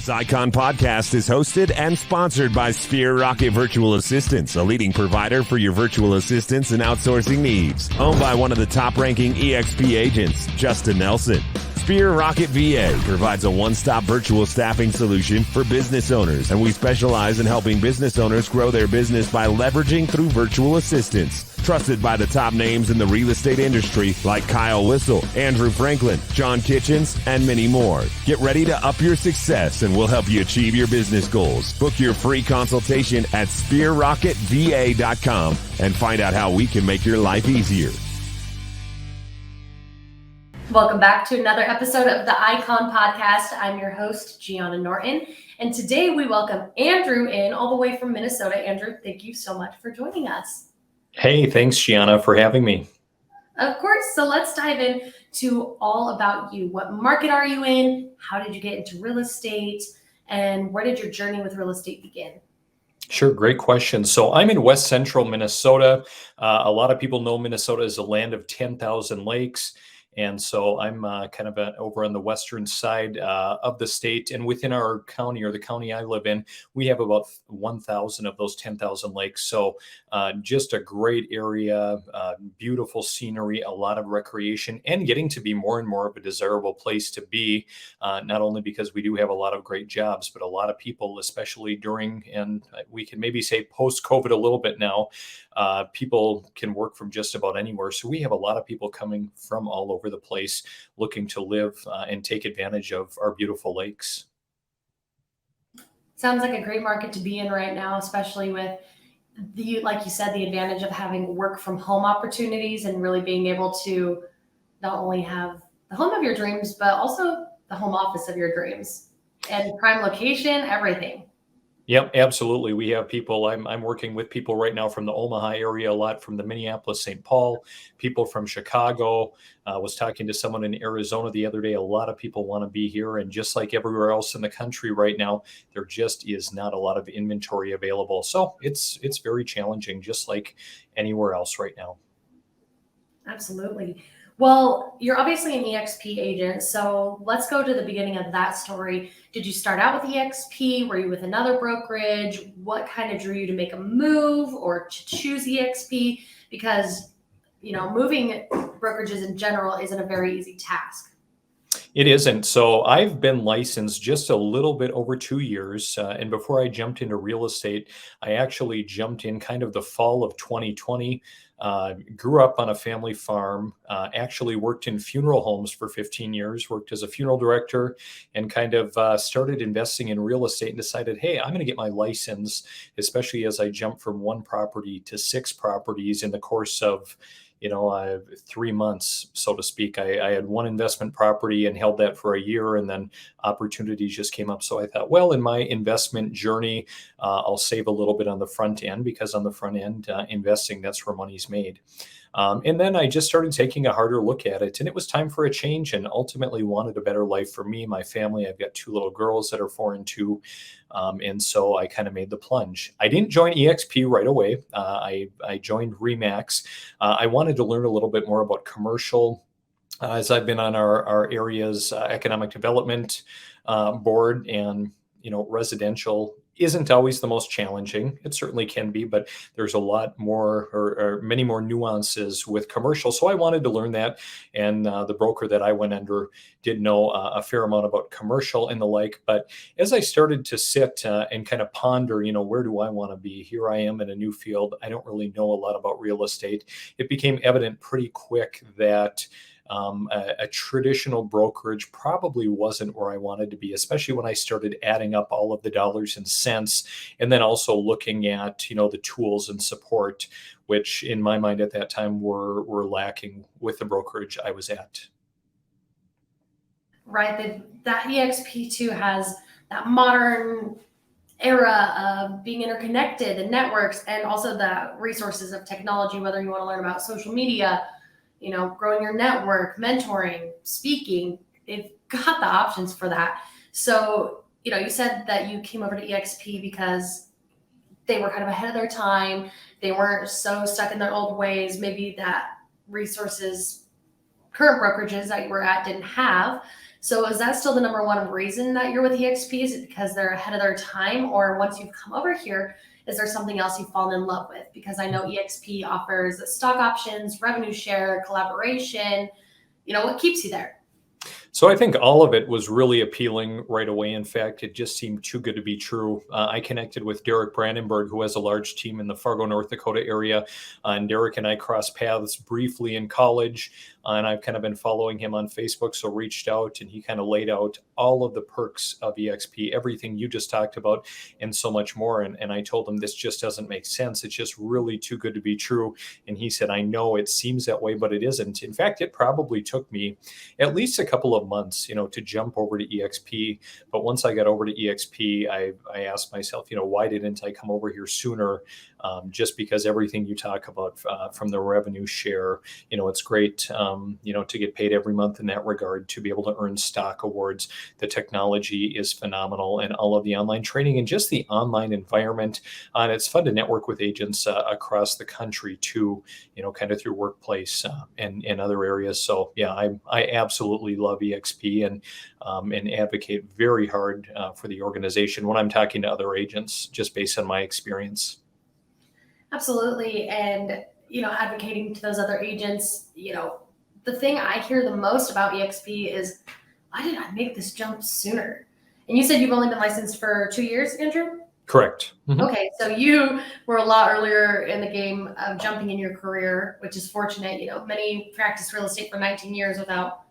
This Icon podcast is hosted and sponsored by Sphere Rocket Virtual Assistants, a leading provider for your virtual assistants and outsourcing needs. Owned by one of the top-ranking EXP agents, Justin Nelson. Sphere Rocket VA provides a one-stop virtual staffing solution for business owners, and we specialize in helping business owners grow their business by leveraging through virtual assistants. Trusted by the top names in the real estate industry like Kyle Whistle, Andrew Franklin, John Kitchens, and many more. Get ready to up your success and we'll help you achieve your business goals. Book your free consultation at sphererocketva.com and find out how we can make your life easier. Welcome back to another episode of the Icon Podcast. I'm your host, Gianna Norton, and today we welcome Andrew in all the way from Minnesota. Andrew, thank you so much for joining us. Hey, thanks, Gianna, for having me. Of course. So let's dive in to all about you. What market are you in? How did you get into real estate? And where did your journey with real estate begin? Sure, great question. So I'm in West Central Minnesota. A lot of people know Minnesota as a land of 10,000 lakes. And so I'm kind of over on the western side of the state. And within our county, or the county I live in, we have about 1,000 of those 10,000 lakes. So just a great area, beautiful scenery, a lot of recreation, and getting to be more and more of a desirable place to be, not only because we do have a lot of great jobs, but a lot of people, especially during, and we can maybe say post-COVID a little bit now, people can work from just about anywhere. So we have a lot of people coming from all over the place looking to live and take advantage of our beautiful lakes. Sounds like a great market to be in right now, especially with the, like you said, the advantage of having work from home opportunities and really being able to not only have the home of your dreams, but also the home office of your dreams and prime location, everything. Yep, absolutely. We have people, I'm working with people right now from the Omaha area, a lot from the Minneapolis, St. Paul, people from Chicago. Was talking to someone in Arizona the other day. A lot of people want to be here. And just like everywhere else in the country right now, there just is not a lot of inventory available. So it's very challenging, just like anywhere else right now. Absolutely. Well, you're obviously an EXP agent, so let's go to the beginning of that story. Did you start out with EXP? Were you with another brokerage? What kind of drew you to make a move or to choose EXP? Because, you know, moving brokerages in general isn't a very easy task. It isn't. So I've been licensed just a little bit over 2 years. And before I jumped into real estate, I actually jumped in kind of the fall of 2020. Grew up on a family farm, actually worked in funeral homes for 15 years, worked as a funeral director, and kind of started investing in real estate and decided, hey, I'm going to get my license, especially as I jumped from one property to 6 properties in the course of 3 months, so to speak. I had one investment property and held that for a year, and then opportunities just came up. So I thought, well, in my investment journey, I'll save a little bit on the front end, because on the front end, investing, that's where money's made. And then I just started taking a harder look at it, and it was time for a change, and ultimately wanted a better life for me, my family. I've got 2 little girls that are 4 and 2. And so I kind of made the plunge. I didn't join EXP right away. I joined RE/MAX. I wanted to learn a little bit more about commercial, as I've been on our area's economic development board, and residential isn't always the most challenging. It certainly can be, but there's a lot more or many more nuances with commercial. So I wanted to learn that. And the broker that I went under did know a fair amount about commercial and the like. But as I started to sit and kind of ponder, where do I want to be? Here I am in a new field. I don't really know a lot about real estate. It became evident pretty quick that a traditional brokerage probably wasn't where I wanted to be, especially when I started adding up all of the dollars and cents, and then also looking at, the tools and support, which in my mind at that time were lacking with the brokerage I was at. Right. That EXP too has that modern era of being interconnected and networks, and also the resources of technology, whether you want to learn about social media, growing your network, mentoring, speaking. They've got the options for that. So, you said that you came over to EXP because they were kind of ahead of their time. They weren't so stuck in their old ways. Maybe that resources current brokerages that you were at didn't have. So is that still the number one reason that you're with EXP? Is it because they're ahead of their time? Or once you've come over here, is there something else you've fallen in love with? Because I know EXP offers stock options, revenue share, collaboration. What keeps you there? So I think all of it was really appealing right away. In fact, it just seemed too good to be true. I connected with Derek Brandenburg, who has a large team in the Fargo, North Dakota area. And Derek and I crossed paths briefly in college. And I've kind of been following him on Facebook. So reached out and he kind of laid out all of the perks of EXP, everything you just talked about, and so much more. And I told him this just doesn't make sense. It's just really too good to be true. And he said, I know it seems that way, but it isn't. In fact, it probably took me at least a couple of months, to jump over to EXP. But once I got over to EXP, I asked myself, why didn't I come over here sooner? Just because everything you talk about from the revenue share, it's great, to get paid every month in that regard, to be able to earn stock awards. The technology is phenomenal, and all of the online training and just the online environment. And it's fun to network with agents across the country too, kind of through workplace and other areas. So yeah, I absolutely love EXP and advocate very hard for the organization when I'm talking to other agents, just based on my experience. Absolutely. And, advocating to those other agents, the thing I hear the most about EXP is, why did I make this jump sooner? And you said you've only been licensed for 2 years, Andrew? Correct. Mm-hmm. Okay. So you were a lot earlier in the game of jumping in your career, which is fortunate. Many practice real estate for 19 years without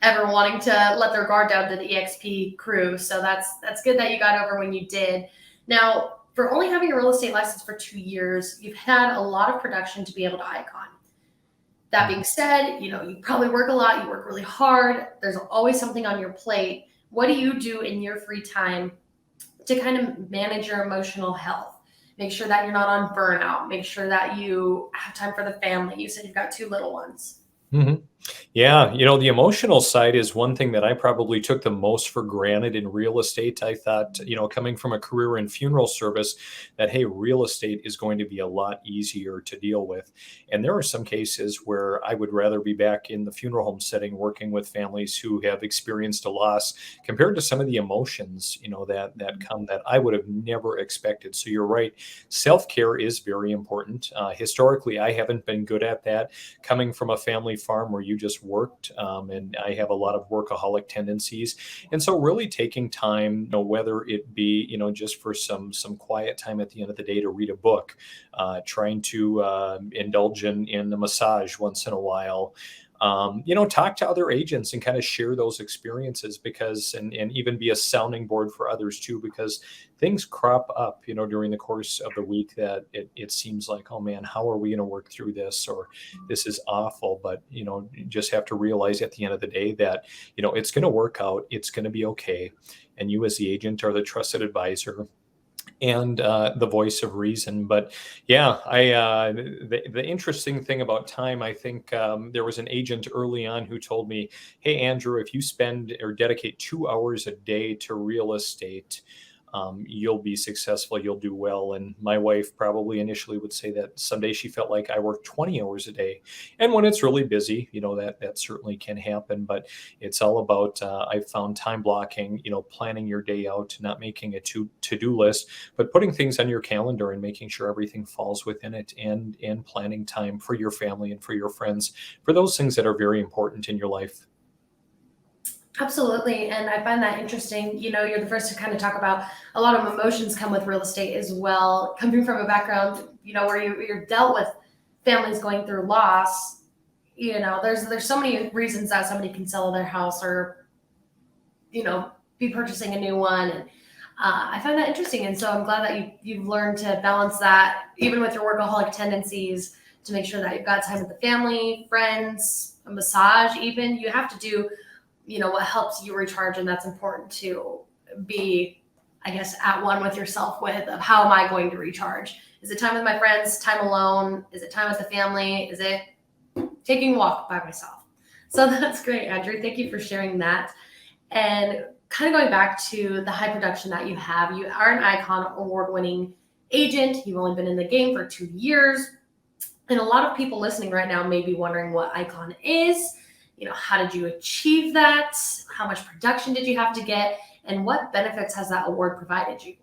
ever wanting to let their guard down to the EXP crew. So that's good that you got over when you did. Now, for only having a real estate license for 2 years, you've had a lot of production to be able to icon. That being said, you probably work a lot. You work really hard. There's always something on your plate. What do you do in your free time to kind of manage your emotional health? Make sure that you're not on burnout. Make sure that you have time for the family. You said you've got 2 little ones. Mm-hmm. Yeah, the emotional side is one thing that I probably took the most for granted in real estate. I thought, coming from a career in funeral service, that, hey, real estate is going to be a lot easier to deal with. And there are some cases where I would rather be back in the funeral home setting working with families who have experienced a loss, compared to some of the emotions, that come that I would have never expected. So you're right. Self-care is very important. Historically, I haven't been good at that. Coming from a family farm where you just worked, and I have a lot of workaholic tendencies, and so really taking time, whether it be just for some quiet time at the end of the day to read a book, trying to indulge in a massage once in a while. Talk to other agents and kind of share those experiences, because and even be a sounding board for others too, because things crop up, during the course of the week that it seems like, oh man, how are we going to work through this? Or this is awful. But, you just have to realize at the end of the day that, it's going to work out. It's going to be okay. And you as the agent are the trusted advisor and the voice of reason. But yeah, the interesting thing about time, I think there was an agent early on who told me, hey, Andrew, if you spend or dedicate 2 hours a day to real estate, you'll be successful, you'll do well. And my wife probably initially would say that someday she felt like I worked 20 hours a day. And when it's really busy, that certainly can happen. But it's all about, I've found time blocking, planning your day out, not making a to-do list, but putting things on your calendar and making sure everything falls within it, and planning time for your family and for your friends, for those things that are very important in your life. Absolutely. And I find that interesting. You're the first to kind of talk about a lot of emotions come with real estate as well. Coming from a background, where you're dealt with families going through loss, there's so many reasons that somebody can sell their house or, be purchasing a new one. And I find that interesting. And so I'm glad that you've learned to balance that, even with your workaholic tendencies, to make sure that you've got time with the family, friends, a massage even. You have to do what helps you recharge. And that's important to be, I guess, at one with yourself with, of how am I going to recharge? Is it time with my friends, time alone? Is it time with the family? Is it taking a walk by myself? So that's great, Andrew. Thank you for sharing that. And kind of going back to the high production that you have, you are an Icon Award-winning agent. You've only been in the game for 2 years. And a lot of people listening right now may be wondering what Icon is. how did you achieve that? How much production did you have to get? And what benefits has that award provided you?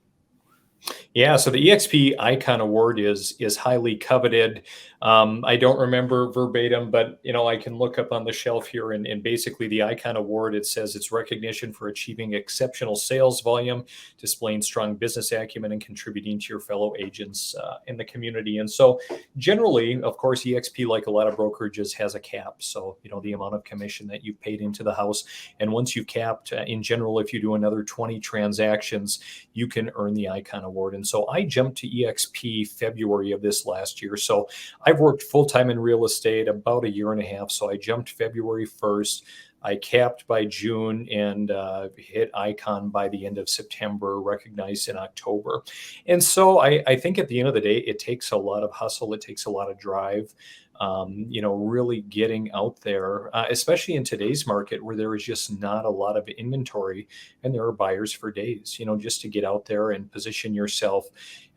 Yeah, so the EXP Icon Award is highly coveted. I don't remember verbatim, but I can look up on the shelf here, and basically the Icon Award, it says it's recognition for achieving exceptional sales volume, displaying strong business acumen, and contributing to your fellow agents in the community. And so generally, of course, EXP, like a lot of brokerages, has a cap. So the amount of commission that you've paid into the house, and once you've capped, in general, if you do another 20 transactions, you can earn the Icon Award. And so I jumped to EXP February of this last year. So I've worked full-time in real estate about a year and a half. So I jumped February 1st. I capped by June and hit Icon by the end of September, recognized in October. And so I think at the end of the day, it takes a lot of hustle. It takes a lot of drive. Really getting out there, especially in today's market where there is just not a lot of inventory and there are buyers for days, just to get out there and position yourself,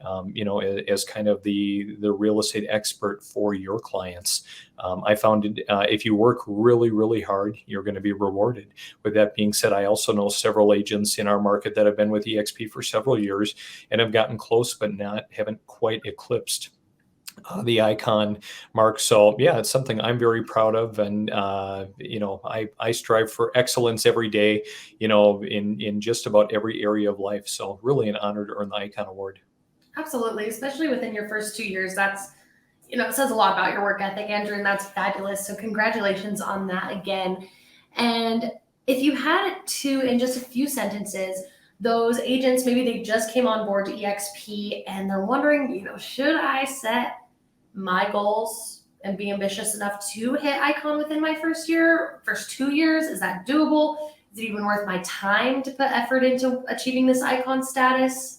as kind of the real estate expert for your clients. I found if you work really, really hard, you're going to be rewarded. With that being said, I also know several agents in our market that have been with EXP for several years and have gotten close, but haven't quite eclipsed the Icon mark. So yeah, it's something I'm very proud of. And, I strive for excellence every day, in just about every area of life. So really an honor to earn the Icon Award. Absolutely. Especially within your first 2 years. That's, it says a lot about your work ethic, Andrew, and that's fabulous. So congratulations on that again. And if you had to, in just a few sentences, those agents, maybe they just came on board to EXP and they're wondering, should I set my goals and be ambitious enough to hit Icon within my first 2 years? Is that doable? Is it even worth my time to put effort into achieving this Icon status?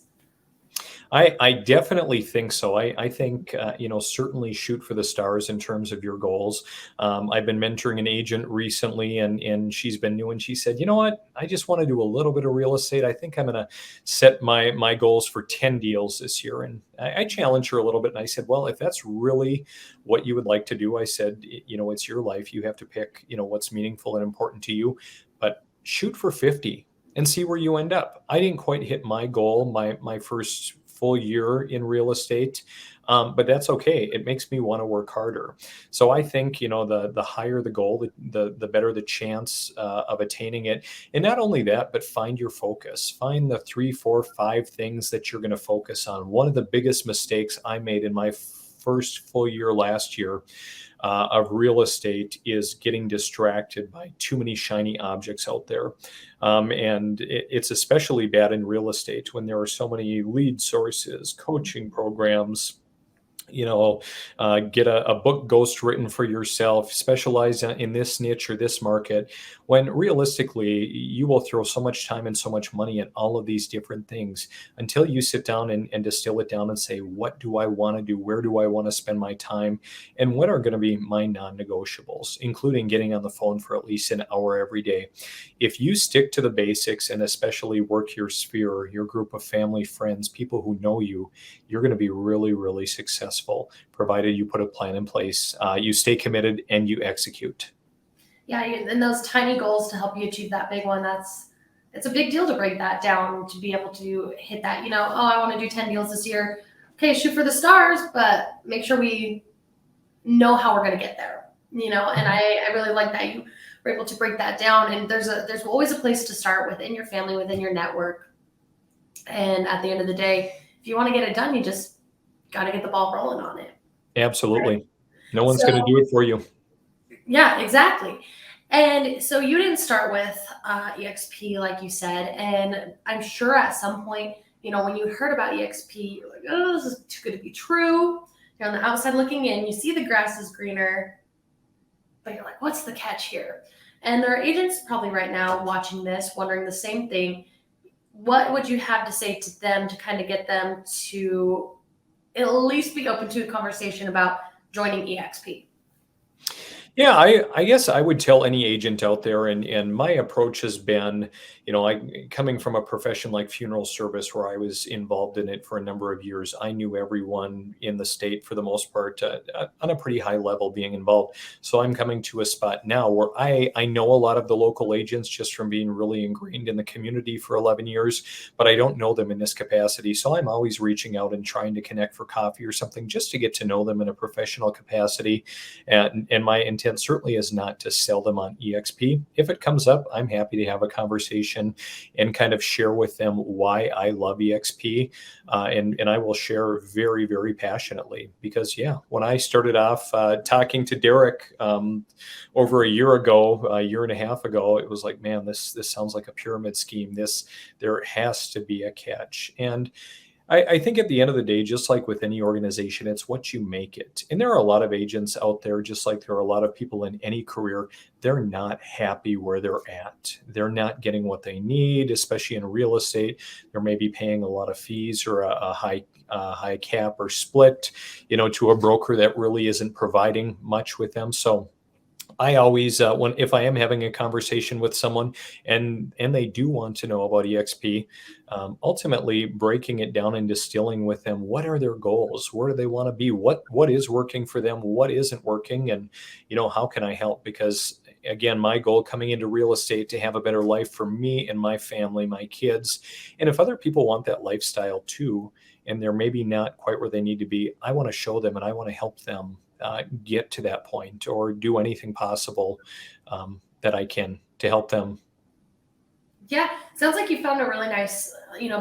I definitely think so. I think, certainly shoot for the stars in terms of your goals. I've been mentoring an agent recently and she's been new and she said, you know what, I just want to do a little bit of real estate. I think I'm going to set my goals for 10 deals this year. And I challenged her a little bit and I said, well, if that's really what you would like to do, I said, it's your life. You have to pick, what's meaningful and important to you, but shoot for 50 and see where you end up. I didn't quite hit my goal, my first full year in real estate. But that's okay. It makes me want to work harder. So I think, the higher the goal, the better the chance of attaining it. And not only that, but find your focus. Find the 3, 4, 5 things that you're going to focus on. One of the biggest mistakes I made in my first full year last year of real estate is getting distracted by too many shiny objects out there. And it's especially bad in real estate when there are so many lead sources, coaching programs, get a book ghost written for yourself, specialize in this niche or this market, when realistically, you will throw so much time and so much money at all of these different things until you sit down and distill it down and say, what do I want to do? Where do I want to spend my time? And what are going to be my non-negotiables, including getting on the phone for at least an hour every day. If you stick to the basics and especially work your sphere, your group of family, friends, people who know you, you're going to be really, really successful, provided you put a plan in place, you stay committed, and you execute. Yeah, and those tiny goals to help you achieve that big one, it's a big deal to break that down, to be able to hit that, I want to do 10 deals this year. Okay, shoot for the stars, but make sure we know how we're going to get there, and I really like that you were able to break that down. And there's always a place to start within your family, within your network. And at the end of the day, if you want to get it done, you just got to get the ball rolling on it. Absolutely. Right? No one's going to do it for you. Yeah, exactly. And so you didn't start with EXP, like you said, and I'm sure at some point, when you heard about EXP, you're like, oh, this is too good to be true. You're on the outside looking in, you see the grass is greener, but you're like, what's the catch here? And there are agents probably right now watching this, wondering the same thing. What would you have to say to them to kind of get them to at least be open to a conversation about joining EXP? Yeah, I guess I would tell any agent out there, and my approach has been, I coming from a profession like funeral service where I was involved in it for a number of years. I knew everyone in the state for the most part on a pretty high level being involved. So I'm coming to a spot now where I know a lot of the local agents just from being really ingrained in the community for 11 years, but I don't know them in this capacity. So I'm always reaching out and trying to connect for coffee or something just to get to know them in a professional capacity. And my intent certainly is not to sell them on EXP. If it comes up, I'm happy to have a conversation and kind of share with them why I love EXP. And I will share very, very passionately because, yeah, when I started off talking to Derek over a year ago, a year and a half ago, it was like, man, this sounds like a pyramid scheme. There has to be a catch. And I think at the end of the day, just like with any organization, it's what you make it. And there are a lot of agents out there, just like there are a lot of people in any career, they're not happy where they're at. They're not getting what they need, especially in real estate. They're maybe paying a lot of fees or a high cap or split, to a broker that really isn't providing much with them. So I always, if I am having a conversation with someone and they do want to know about EXP, ultimately breaking it down and distilling with them, what are their goals? Where do they want to be? What is working for them? What isn't working? And, how can I help? Because again, my goal coming into real estate to have a better life for me and my family, my kids. And if other people want that lifestyle too, and they're maybe not quite where they need to be, I want to show them and I want to help them get to that point or do anything possible that I can to help them. Yeah, sounds like you found a really nice,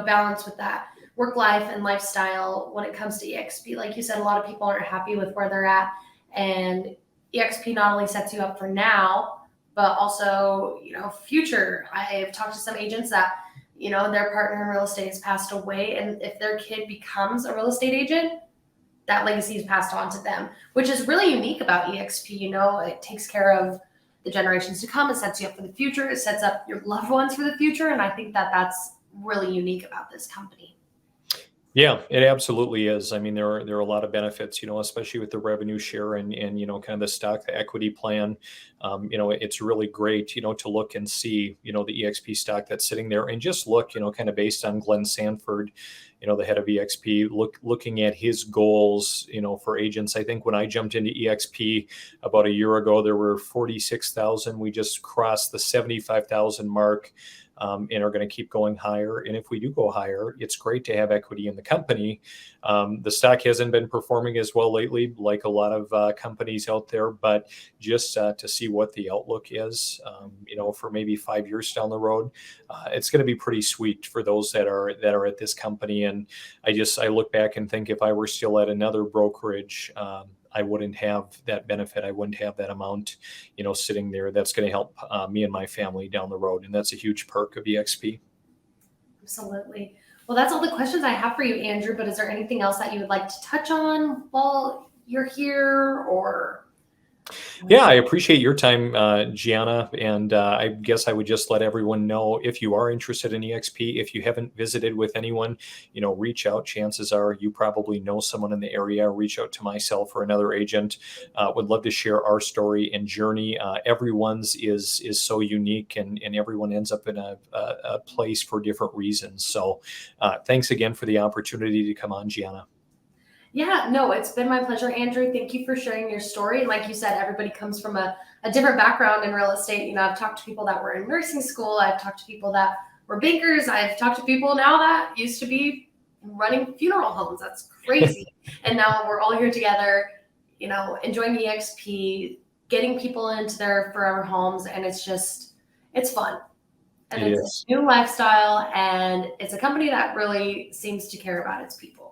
balance with that work life and lifestyle when it comes to EXP. Like you said, a lot of people aren't happy with where they're at, and EXP not only sets you up for now, but also, future. I've talked to some agents that, their partner in real estate has passed away, and if their kid becomes a real estate agent, that legacy is passed on to them, which is really unique about EXP. It takes care of the generations to come. It sets you up for the future. It sets up your loved ones for the future. And I think that that's really unique about this company. Yeah, it absolutely is. I mean, there are a lot of benefits, especially with the revenue share and kind of the stock, the equity plan. It's really great, to look and see, the EXP stock that's sitting there and just look, kind of based on Glenn Sanford, the head of EXP, looking at his goals, for agents. I think when I jumped into EXP about a year ago, there were 46,000. We just crossed the 75,000 mark. And are going to keep going higher. And if we do go higher, it's great to have equity in the company. The stock hasn't been performing as well lately, like a lot of companies out there, but just to see what the outlook is, for maybe 5 years down the road, it's going to be pretty sweet for those that are at this company. And I look back and think if I were still at another brokerage, I wouldn't have that benefit. I wouldn't have that amount, sitting there that's going to help me and my family down the road. And that's a huge perk of EXP. Absolutely. Well, that's all the questions I have for you, Andrew, but is there anything else that you would like to touch on while you're here or? Yeah, I appreciate your time, Gianna. And I guess I would just let everyone know if you are interested in EXP, if you haven't visited with anyone, reach out. Chances are you probably know someone in the area. Reach out to myself or another agent. Would love to share our story and journey. Everyone's is so unique and everyone ends up in a place for different reasons. So thanks again for the opportunity to come on, Gianna. Yeah, no, it's been my pleasure, Andrew. Thank you for sharing your story. And like you said, everybody comes from a different background in real estate. I've talked to people that were in nursing school. I've talked to people that were bankers. I've talked to people now that used to be running funeral homes. That's crazy. And now we're all here together, enjoying EXP, getting people into their forever homes. And it's fun. And it's a new lifestyle. And it's a company that really seems to care about its people.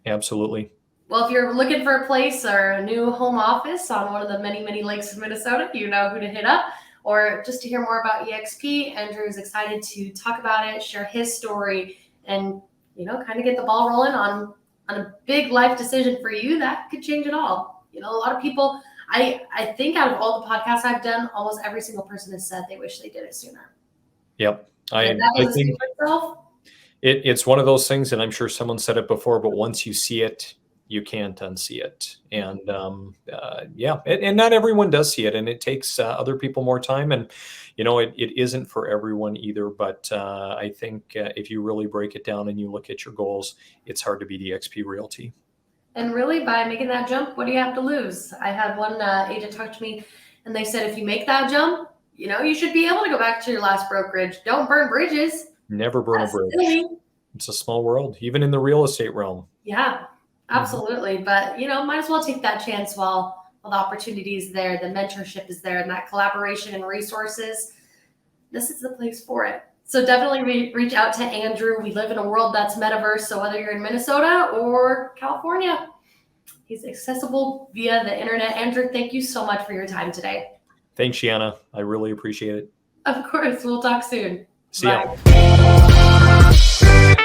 Absolutely. Well, if you're looking for a place or a new home office on one of the many, many lakes of Minnesota, you know who to hit up. Or just to hear more about EXP, Andrew is excited to talk about it, share his story, and kind of get the ball rolling on a big life decision for you that could change it all. A lot of people, I think out of all the podcasts I've done, almost every single person has said they wish they did it sooner. Yep. I think it's one of those things, and I'm sure someone said it before, but once you see it, you can't unsee it. And yeah, and not everyone does see it, and it takes other people more time. And it isn't for everyone either. But I think if you really break it down and you look at your goals, it's hard to beat EXP Realty. And really, by making that jump, what do you have to lose? I had one agent talk to me, and they said, if you make that jump, you should be able to go back to your last brokerage. Don't burn bridges. Never burn a bridge. Silly. It's a small world, even in the real estate realm. Yeah, absolutely. But, might as well take that chance while the opportunity is there, the mentorship is there, and that collaboration and resources. This is the place for it. So definitely reach out to Andrew. We live in a world that's metaverse. So whether you're in Minnesota or California, he's accessible via the internet. Andrew, thank you so much for your time today. Thanks, Shiana. I really appreciate it. Of course. We'll talk soon. See ya. Bye.